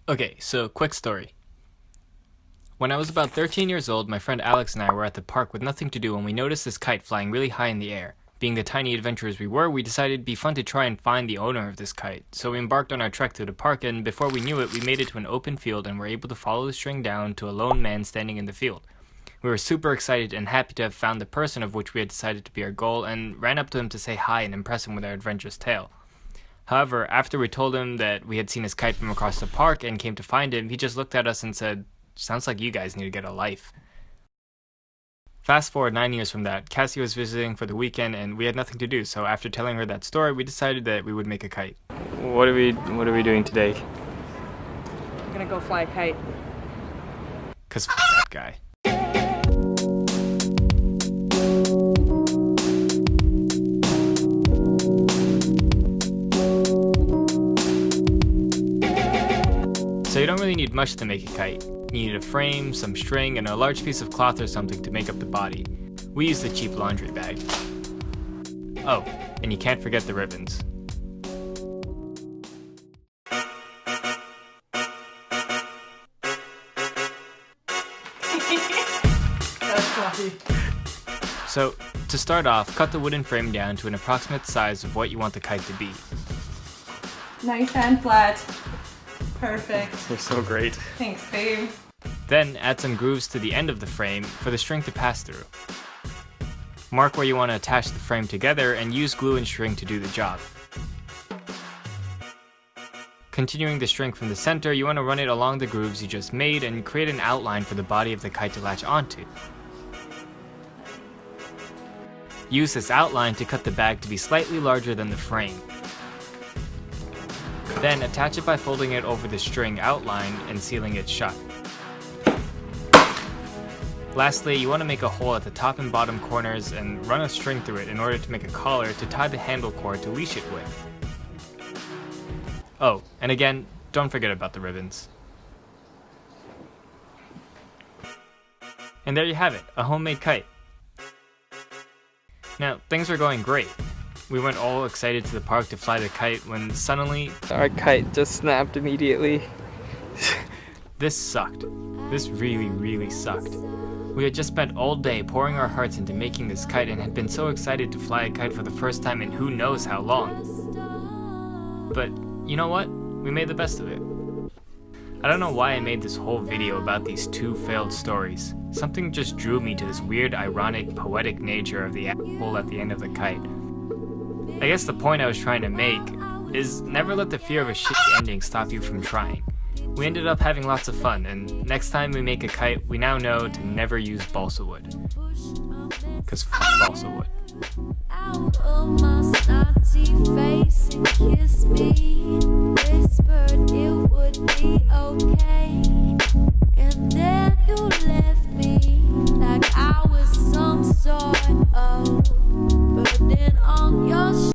Okay, so quick story. When I was about 13 years old, my friend Alex and I were at the park with nothing to do when we noticed this kite flying really high in the air. Being the tiny adventurers we were, we decided it'd be fun to try and find the owner of this kite. So we embarked on our trek through the park, and before we knew it, we made it to an open field and were able to follow the string down to a lone man standing in the field. We were super excited and happy to have found the person of which we had decided to be our goal, and ran up to him to say hi and impress him with our adventurous tale. However, after we told him that we had seen his kite from across the park and came to find him, he just looked at us and said, "Sounds like you guys need to get a life." Fast forward 9 years from that, Cassie was visiting for the weekend and we had nothing to do, so after telling her that story, we decided that we would make a kite. What are we doing today? I'm gonna go fly a kite. 'Cause f that guy. So you don't really need much to make a kite. You need a frame, some string, and a large piece of cloth or something to make up the body. We use the cheap laundry bag. Oh, and you can't forget the ribbons. That's fluffy. So, to start off, cut the wooden frame down to an approximate size of what you want the kite to be. Nice and flat. Perfect. They're so great. Thanks, babe. Then add some grooves to the end of the frame for the string to pass through. Mark where you want to attach the frame together and use glue and string to do the job. Continuing the string from the center, you want to run it along the grooves you just made and create an outline for the body of the kite to latch onto. Use this outline to cut the bag to be slightly larger than the frame. Then attach it by folding it over the string outline and sealing it shut. Lastly, you want to make a hole at the top and bottom corners and run a string through it in order to make a collar to tie the handle cord to leash it with. Oh, and again, don't forget about the ribbons. And there you have it, a homemade kite. Now, things were going great. We went all excited to the park to fly the kite when suddenly our kite just snapped immediately. This sucked. This really sucked. We had just spent all day pouring our hearts into making this kite and had been so excited to fly a kite for the first time in who knows how long. But you know what? We made the best of it. I don't know why I made this whole video about these two failed stories. Something just drew me to this weird, ironic, poetic nature of the hole at the end of the kite. I guess the point I was trying to make is never let the fear of a shitty ending stop you from trying. We ended up having lots of fun, and next time we make a kite, we now know to never use balsa wood. 'Cause f balsa wood. Out of my snotty face and kiss me. Whispered it would be okay.